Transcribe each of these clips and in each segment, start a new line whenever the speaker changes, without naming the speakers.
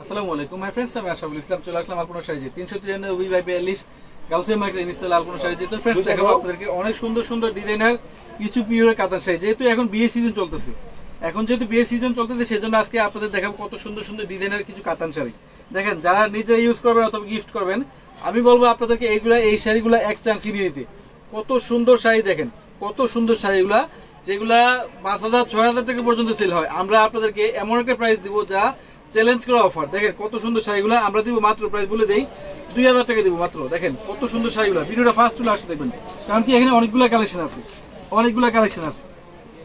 আসসালামু আলাইকুম my friends, আমি আশরাফুল ইসলাম চলে আসলাম আলপনা শাড়িতে 393/42 গাউসিয়া মার্কেট ইনস্টল আলপনা শাড়িতে। তো ফ্রেন্ডস দেখাবো আপনাদেরকে অনেক সুন্দর সুন্দর ডিজাইনার কিছু পিওর কাতান শাড়ি। যেহেতু এখন বিয়ে সিজন চলতেছে, সেজন্য আজকে আপনাদের দেখাবো কত সুন্দর সুন্দর ডিজাইনার কিছু কাতান শাড়ি। দেখেন, যারা নিজে ইউজ করবেন অথবা গিফট করবেন, আমি বলবো আপনাদেরকে এই শাড়িগুলো এক চান্স কিনে নিতে। কত সুন্দর শাড়ি দেখেন, কত সুন্দর শাড়িগুলা, যেগুলা 5,000-6,000 টাকা পর্যন্ত সেল হয়। আমরা আপনাদেরকে এমন একটা প্রাইস দিব যা চ্যালেঞ্জ করা অফার। দেখেন কত সুন্দর শাড়িগুলো আমরা দিব মাত্র, প্রাইস বলে দেই 2,000 টাকা দিব মাত্র। দেখেন কত সুন্দর শাড়িগুলো, ভিডিওটা ফার্স্ট চলে আসতে দেখবেন, কারণ কি এখানে অনেকগুলো কালেকশন আছে।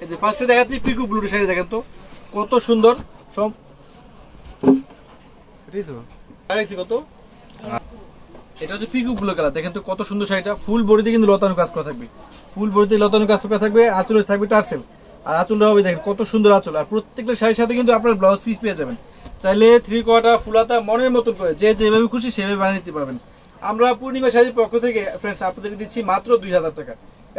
এই যে ফার্স্টে দেখাচ্ছি পিকু ব্লু শাড়ি। দেখেন তো কত সুন্দর, সব কত, এটা হচ্ছে পিকু ব্লু কালার। দেখেন তো কত সুন্দর শাড়িটা, ফুল বডিতে কিন্তু লতানো কাজ করা থাকবে, আঁচলে থাকবে টার্সেল, আর আঁচলটা হবে দেখেন কত সুন্দর আঁচল। আর প্রত্যেকটা শাড়ির সাথে কিন্তু আপনার ব্লাউজ পিস পেয়ে যাবেন। চাইলে 3/4 ফুলাতা মনের মতন করে যেভাবে খুশি সেভাবে বানিয়ে নিতে পারবেন। আমরা পূর্ণিমা শাড়ির পক্ষ থেকে ফ্রেন্ডস আপনাদেরকে দিচ্ছি মাত্র 2,000 টাকা।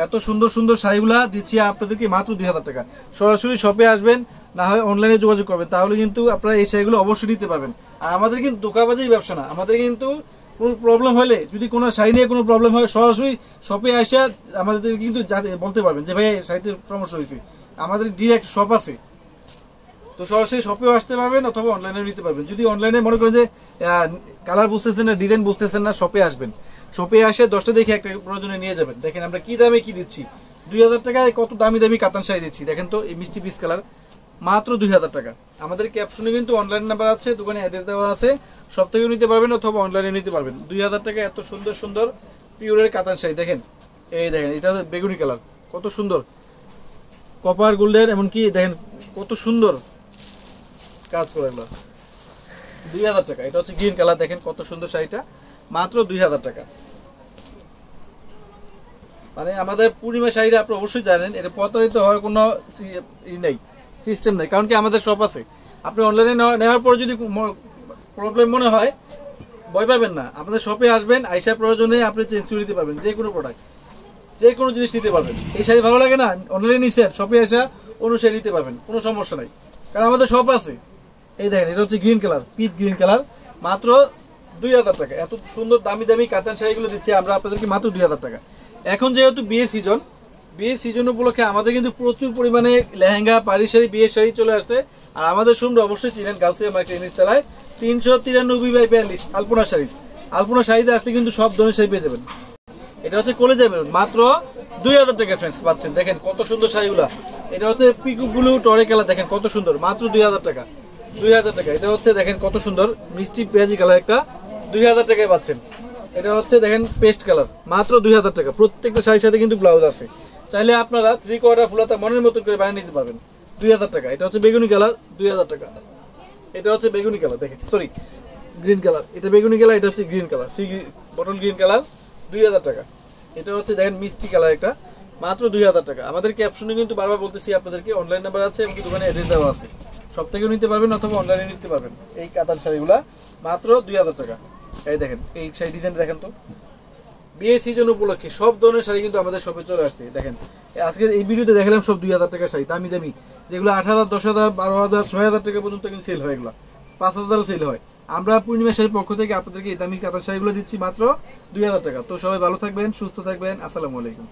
এত সুন্দর সুন্দর শাড়িগুলা দিচ্ছি আপনাদেরকে মাত্র 2,000 টাকা। সরাসরি শপে আসবেন, না হয় অনলাইনে যোগাযোগ করবেন, তাহলে কিন্তু আপনারা এই শাড়িগুলো অবশ্যই নিতে পারবেন। আর আমাদের কিন্তু দোকানবাজির ব্যবসা না, আমাদের কিন্তু কোনো প্রবলেম হলে, যদি কোনো শাড়ি নিয়ে কোনো প্রবলেম হয়, সরাসরি শপে আসা আমাদের কিন্তু বলতে পারবেন যে ভাই শাড়িতে সমস্যা হয়েছে। আমাদের ডিরেক্ট শপ আছে, তো সরাসরি শপেও আসতে পারবেন অথবা অনলাইনে নিতে পারবেন। যদি অনলাইনে মনে করেন যে কালার বুঝতেছেন না, ডিজাইন বুঝতেছেন না, শপে আসবেন। শপে আসে 10টা দেখে একটা প্রয়োজনে নিয়ে যাবেন। দেখেন আমরা কি দামে কি দিচ্ছি, 2,000 টাকায় কত দামি দামি কাতান শাড়ি দিচ্ছি। দেখেন তো এই মিষ্টি পিস কালার মাত্র 2,000 টাকা। আমাদের ক্যাপশনে কিন্তু অনলাইন নাম্বার আছে, দোকানে অ্যাড্রেস দেওয়া আছে, সব থেকেও নিতে পারবেন অথবা অনলাইনে নিতে পারবেন। 2,000 টাকা এত সুন্দর সুন্দর পিওরের কাতান শাড়ি। দেখেন এই দেখেন, এটা বেগুনি কালার, কত সুন্দর কপার গোল্ডের, এমনকি দেখেন কত সুন্দর কাজ করে। 2,000 টাকা। এটা হচ্ছে গ্রিন কালার, দেখেন কত সুন্দর শাড়িটা, মাত্র 2,000 টাকা। মানে আমাদের পূর্ণিমা শাড়িটা আপনি অবশ্যই জানেন, এটা প্রতারিত হওয়ার কোনো নেই, সিস্টেম নেই, কারণ কি আমাদের শপ আছে। আপনি অনলাইনে নেওয়ার পর যদি প্রবলেম মনে হয়, ভয় পাবেন না, আমাদের শপে আসবেন, আইসা প্রয়োজনে আপনি চেঞ্জ করে দিতে পারবেন। যে কোনো প্রোডাক্ট, যে কোনো জিনিস নিতে পারবেন। এই শাড়ি ভালো লাগে না, অনলাইনে নিচ্ছেন, শপে আসা অন্য শাড়ি নিতে পারবেন, কোনো সমস্যা নাই, কারণ আমাদের শপ আছে। এই দেখেন, এটা হচ্ছে green colour, pitch green colour, মাত্র 2,000 টাকা। এত সুন্দর দামি দামি কাতান শাড়িগুলো দিচ্ছি আমরা আপনাদেরকে মাত্র 2,000 টাকা। এখন যেহেতু বিয়ে সিজন উপলক্ষে আমাদের কিন্তু প্রচুর পরিমাণে লেহেঙ্গা, পাড়ি শাড়ি, বিয়ের শাড়ি চলে আসছে। আর আমাদের শোরুমটা অবশ্যই চিনেন, গাউসিয়া মার্কেট নিচতলায় 393/42 আলপনা শাড়ি। আলপনা শাড়িতে আসলে কিন্তু সব ধরনের শাড়ি পেয়ে যাবেন। এটা হচ্ছে কলেজে মেরুন, মাত্র 2,000 টাকা ফ্রেন্ডস পাচ্ছেন। দেখেন কত সুন্দর শাড়িগুলা। এটা হচ্ছে পিকু ব্লু টরে কালার, দেখেন কত সুন্দর, মাত্র 2,000 টাকা। 2,000 টাকা। এটা হচ্ছে দেখেন কত সুন্দর মিষ্টি পেঁয়াজি কালার, একটা 2,000 টাকায় পাচ্ছেন। এটা হচ্ছে দেখেন পেস্ট কালার, মাত্র 2,000 টাকা। প্রত্যেকটা শাড়ির সাথে কিন্তু ব্লাউজ আছে, চাইলে আপনারা 3/4 ফুলাতা মনের মতো করে বানিয়ে নিতে পারবেন। 2,000 টাকা। এটা হচ্ছে বেগুনি কালার, 2,000 টাকা। এটা হচ্ছে বেগুনি কালার, দেখেন সরি গ্রিন কালার, এটা বেগুনি কালার, এটা হচ্ছে green colour, bottle green colour, 2,000 টাকা। এটা হচ্ছে দেখেন মিষ্টি কালার একটা, মাত্র 2,000 টাকা। আমাদের ক্যাপশনে কিন্তু বারবার বলতেছি আপনাদেরকে অনলাইন নাম্বার আছে এবং দোকানে অ্যাড্রেস দেওয়া আছে, সব থেকেও নিতে পারবেন অথবা অনলাইনে নিতে পারবেন। এই কাতান শাড়িগুলা মাত্র 2,000 টাকা। এই দেখেন এই শাড়ি ডিজাইন দেখেন তো, বিয়ে সিজন উপলক্ষে সব ধরনের শাড়ি কিন্তু আমাদের শপে চলে আসছে। দেখেন আজকে এই ভিডিওতে দেখালাম সব 2,000 টাকা শাড়ি, দামি দামি, যেগুলো 8,000, 10,000, 12,000, 6,000 টাকা পর্যন্ত কিন্তু সেল হয়, এগুলো 5,000ও সেল হয়। আমরা পূর্ণিমা শাড়ির পক্ষ থেকে আপনাদেরকে এই দামি কাতান শাড়িগুলো দিচ্ছি মাত্র 2,000 টাকা। তো সবাই ভালো থাকবেন, সুস্থ থাকবেন, আসসালামু আলাইকুম।